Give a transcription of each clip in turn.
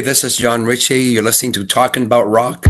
This is John Ricci. You're listening to Talking About Rock.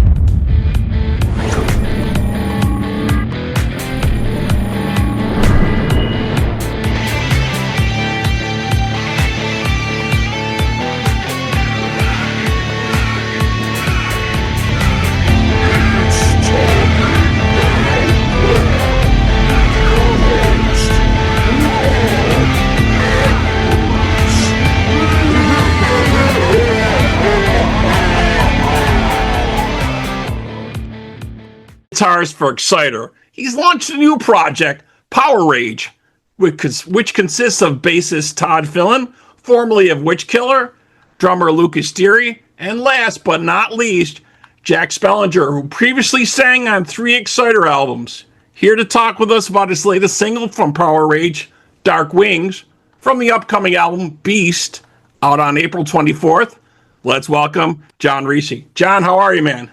Guitarist for Exciter. He's launched a new project, PowerRage, which consists of bassist Todd Pilon, formerly of Witchkiller, drummer Lucas Dery, and last but not least, Jacques Bélanger, who previously sang on 3 Exciter albums. Here to talk with us about his latest single from PowerRageDark Wings from the upcoming album Beast, out on April 24th. Let's welcome John Ricci. John, how are you, man?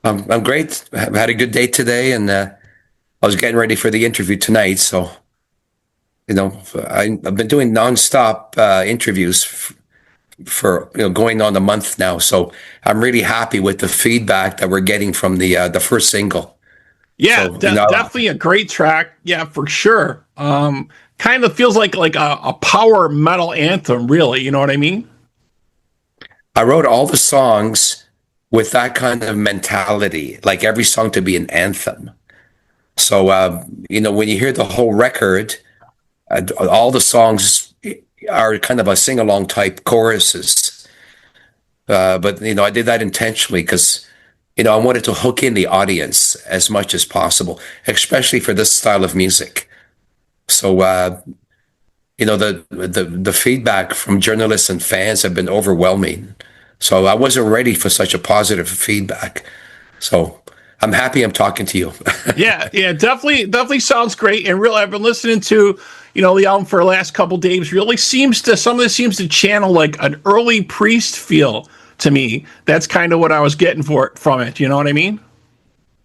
I'm great. I've had a good day today, and I was getting ready for the interview tonight. So, I've been doing nonstop interviews for going on a month now. So I'm really happy with the feedback that we're getting from the first single. Yeah, so, definitely a great track. Yeah, for sure. Kind of feels like a power metal anthem, really. You know what I mean? I wrote all the songs with that kind of mentality, like every song to be an anthem. So, when you hear the whole record, all the songs are kind of a sing-along type choruses. But I did that intentionally because, I wanted to hook in the audience as much as possible, especially for this style of music. So, the feedback from journalists and fans have been overwhelming. So I wasn't ready for such a positive feedback. So I'm happy I'm talking to you. yeah, definitely sounds great. And really, I've been listening to, the album for the last couple of days. Really some of this seems to channel like an early Priest feel to me. That's kind of what I was getting from it. You know what I mean?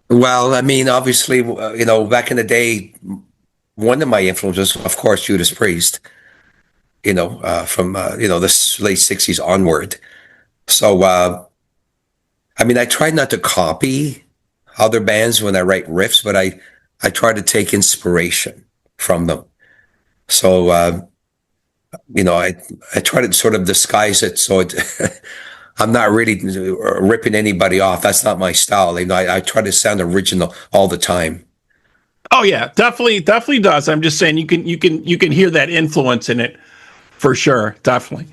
Well, I mean, obviously, back in the day, one of my influences, of course, Judas Priest, from, the late 60s onward. So, I try not to copy other bands when I write riffs, but I try to take inspiration from them. So, I try to sort of disguise it so I'm not really ripping anybody off. That's not my style. I try to sound original all the time. Oh yeah, definitely does. I'm just saying you can hear that influence in it for sure, definitely.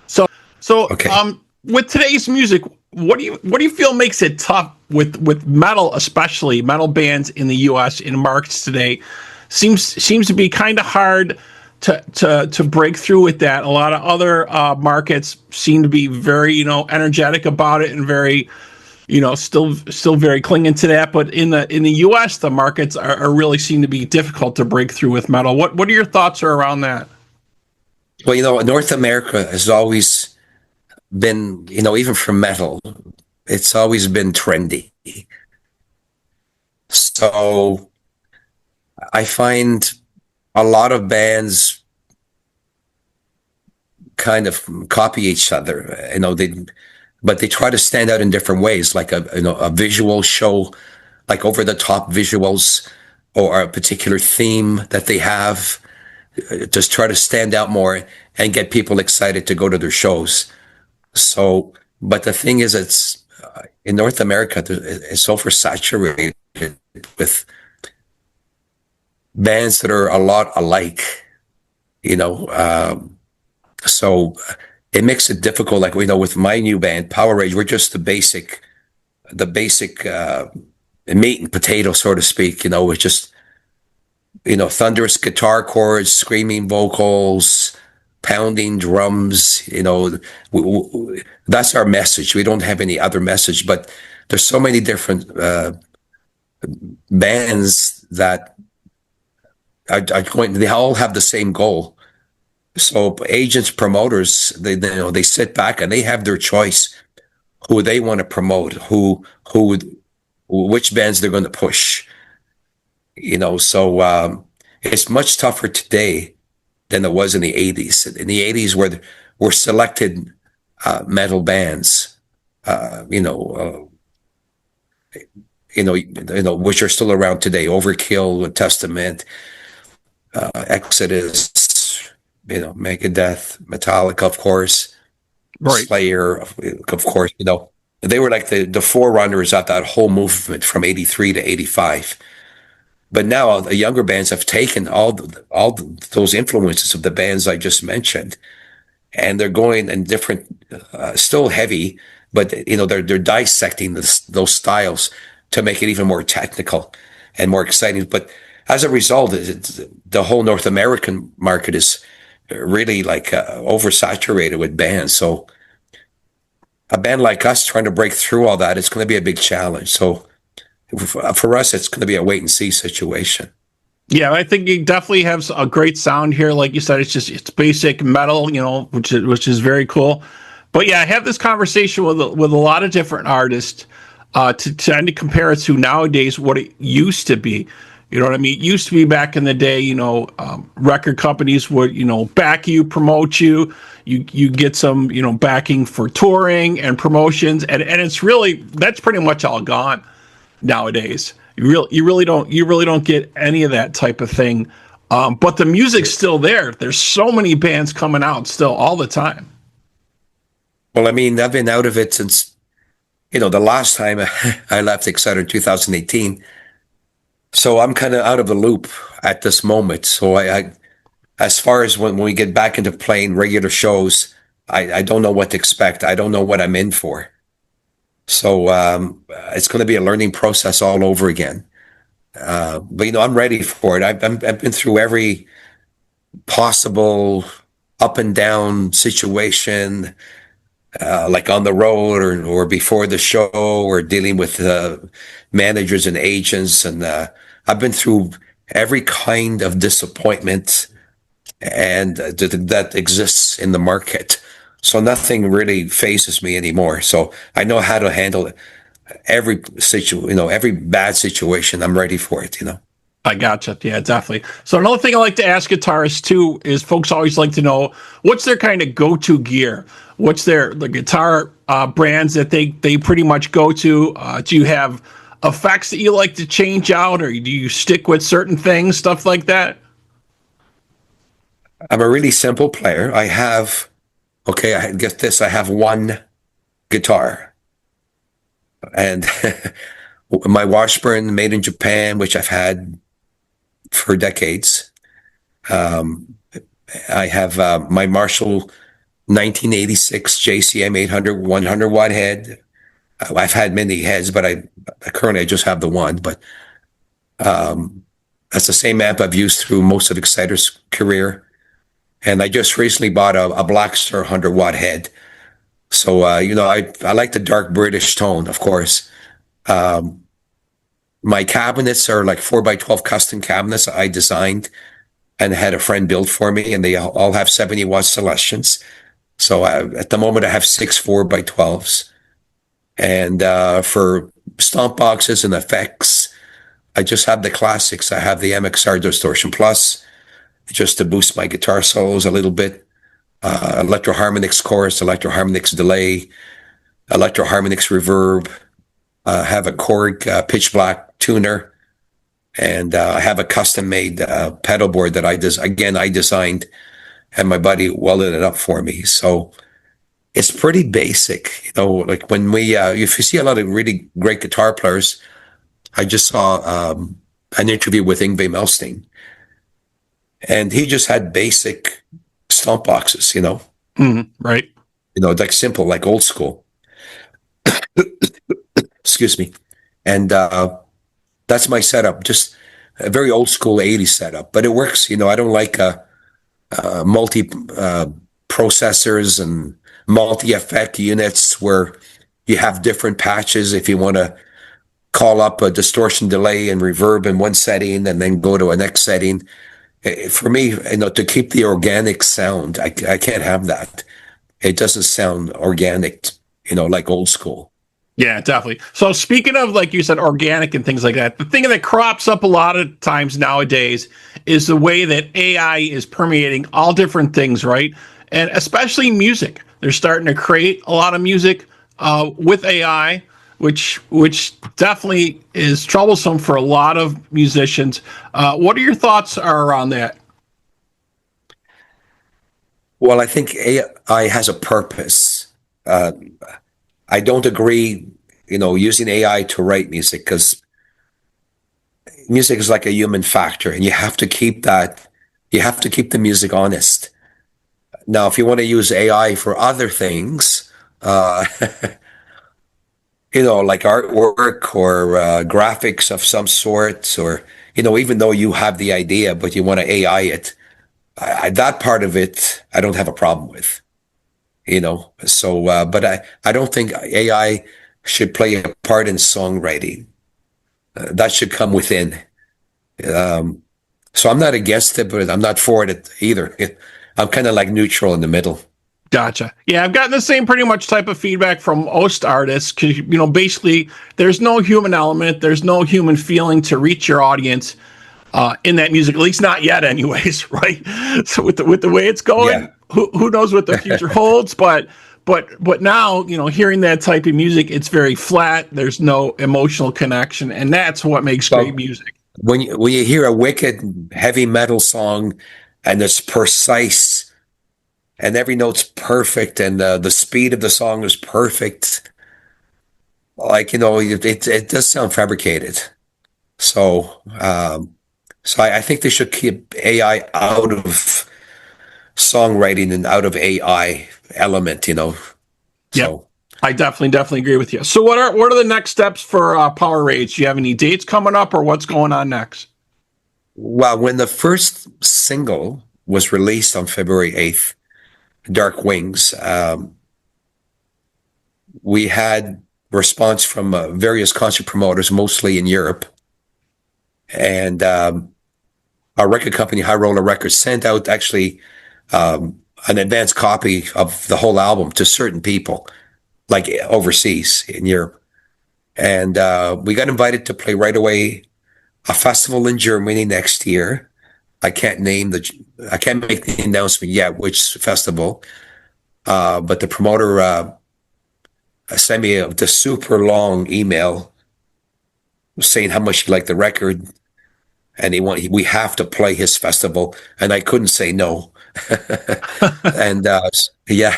So okay. With today's music, what do you feel makes it tough with metal, especially metal bands in the U.S. in markets today? Seems to be kind of hard to break through with that. A lot of other markets seem to be very energetic about it and very still very clinging to that. But in the U.S., the markets are really seem to be difficult to break through with metal. What are your thoughts around that? Well, North America has always been, even for metal, it's always been trendy. So I find a lot of bands kind of copy each other, but they try to stand out in different ways, like a visual show, like over the top visuals or a particular theme that they have, just try to stand out more and get people excited to go to their shows. So, but the thing is, it's in North America, it's oversaturated with bands that are a lot alike, so it makes it difficult. Like, with my new band, PowerRage, we're just the basic meat and potato, so to speak. It's just, thunderous guitar chords, screaming vocals, pounding drums, that's our message. We don't have any other message, but there's so many different bands that are going, they all have the same goal. So agents, promoters, they sit back and they have their choice who they want to promote, which bands they're going to push. So it's much tougher today than it was in the 80s. In the 80s, where selected metal bands, uh, you know, which are still around today. Overkill, Testament, Exodus, Megadeth, Metallica, of course, Right. Slayer, of course. They were like the forerunners of that whole movement from '83 to '85. But now the younger bands have taken those influences of the bands I just mentioned, and they're going in different, still heavy, but they're dissecting those styles to make it even more technical and more exciting. But as a result, the whole North American market is really like oversaturated with bands. So a band like us trying to break through all that, it's going to be a big challenge. So for us, it's going to be a wait and see situation. Yeah, I think you definitely have a great sound here. Like you said, it's basic metal, which is very cool. But yeah, I have this conversation with a lot of different artists to tend to compare it to nowadays what it used to be. You know what I mean? It used to be back in the day, record companies would, back you, promote you. You get some, backing for touring and promotions, and it's really, that's pretty much all gone nowadays. You really don't get any of that type of thing. But the music's still there. There's so many bands coming out still all the time. Well, I mean, I've been out of it since, the last time I left Exciter in 2018. So I'm kind of out of the loop at this moment. So as far as when we get back into playing regular shows, I don't know what to expect. I don't know what I'm in for. So it's going to be a learning process all over again. But I'm ready for it. I've been through every possible up and down situation, like on the road or before the show, or dealing with managers and agents, and I've been through every kind of disappointment and that exists in the market. So nothing really phases me anymore. So I know how to handle every every bad situation. I'm ready for it. I gotcha. Yeah, definitely. So another thing I like to ask guitarists too is folks always like to know what's their kind of go-to gear. What's the guitar brands that they pretty much go to? Do you have effects that you like to change out, or do you stick with certain things, stuff like that? I'm a really simple player. I get this. I have one guitar, and my Washburn made in Japan, which I've had for decades. I have my Marshall 1986 JCM 800 100 watt head. I've had many heads, but currently I just have the one. But that's the same amp I've used through most of Exciter's career. And I just recently bought a Blackstar 100 watt head. So, I like the dark British tone, of course. My cabinets are like 4x12 custom cabinets I designed and had a friend build for me, and they all have 70 watt Celestions. So at the moment I have 6 4x12s. And for stomp boxes and effects, I just have the classics. I have the MXR Distortion Plus, just to boost my guitar solos a little bit. Electro Harmonix chorus, Electro Harmonix delay, Electro Harmonix reverb. Have a Korg pitch black tuner, and I have a custom made pedal board that I designed, and my buddy welded it up for me. So it's pretty basic, like when if you see a lot of really great guitar players, I just saw an interview with Yngwie Malmsteen, and he just had basic stomp boxes, Right. Like simple, like old school. Excuse me. And that's my setup, just a very old school 80s setup, but it works. I don't like multi processors and multi-effect units where you have different patches if you want to call up a distortion, delay, and reverb in one setting and then go to a next setting. For me, to keep the organic sound, I can't have that. It doesn't sound organic, like old school. Yeah, definitely. So speaking of, like you said, organic and things like that, the thing that crops up a lot of times nowadays is the way that AI is permeating all different things, right? And especially music. They're starting to create a lot of music with AI, which definitely is troublesome for a lot of musicians. What are your thoughts around that? Well, I think AI has a purpose. I don't agree, using AI to write music, because music is like a human factor, and you have to keep the music honest. Now, if you want to use AI for other things, like artwork or graphics of some sort, or, even though you have the idea, but you want to AI it, that part of it, I don't have a problem with, So, but I don't think AI should play a part in songwriting. That should come within. So I'm not against it, but I'm not for it either. I'm kind of like neutral in the middle. Gotcha. Yeah, I've gotten the same pretty much type of feedback from most artists, because, basically there's no human element, there's no human feeling to reach your audience in that music, at least not yet anyways, right? So with the way it's going, yeah. Who knows what the future holds, but now, hearing that type of music, it's very flat, there's no emotional connection, and that's what makes great music. When you hear a wicked heavy metal song and it's precise and every note's perfect and the speed of the song is perfect, like, it does sound fabricated. So I think they should keep AI out of songwriting and out of AI element, So. Yep. I definitely agree with you. So what are the next steps for PowerRage? Do you have any dates coming up, or what's going on next? Well, when the first single was released on February 8th, Dark Wings, we had response from various concert promoters, mostly in Europe. And our record company, High Roller Records, sent out actually an advanced copy of the whole album to certain people, like overseas in Europe. And we got invited to play right away a festival in Germany next year. I can't make the announcement yet which festival, but the promoter sent me the super long email saying how much he liked the record, and we have to play his festival, and I couldn't say no. And yeah.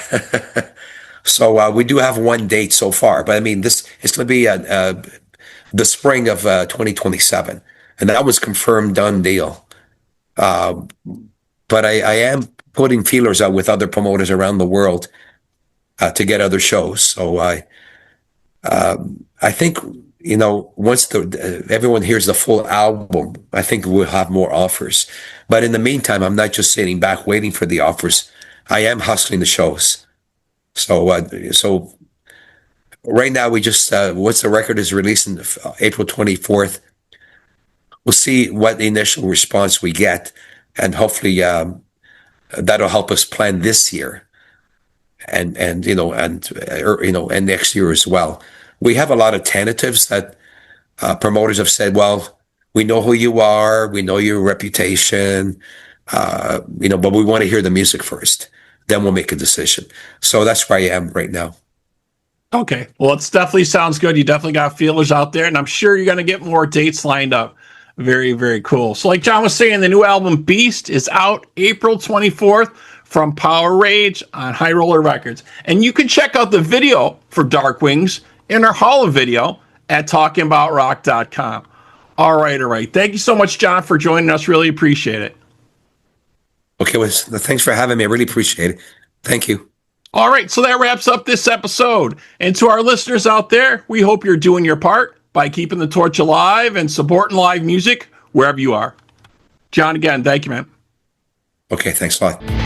So we do have one date so far, but I mean, it's going to be the spring of 2027, and that was confirmed, done deal. But I am putting feelers out with other promoters around the world to get other shows. So I think, once everyone hears the full album, I think we'll have more offers. But in the meantime, I'm not just sitting back waiting for the offers. I am hustling the shows. So right now we just once the record is released on April 24th, we'll see what the initial response we get, and hopefully that'll help us plan this year, and next year as well. We have a lot of tentatives that promoters have said, well, we know who you are, we know your reputation, but we want to hear the music first. Then we'll make a decision. So that's where I am right now. Okay. Well, it definitely sounds good. You definitely got feelers out there, and I'm sure you're going to get more dates lined up. Very, very cool. So like John was saying, the new album Beast is out April 24th from PowerRage on High Roller Records. And you can check out the video for Dark Wings in our Hall of Video at talkingaboutrock.com. All right. Thank you so much, John, for joining us. Really appreciate it. Okay, well, thanks for having me. I really appreciate it. Thank you. All right, so that wraps up this episode. And to our listeners out there, we hope you're doing your part by keeping the torch alive and supporting live music wherever you are. John, again, thank you, man. Okay, thanks a lot.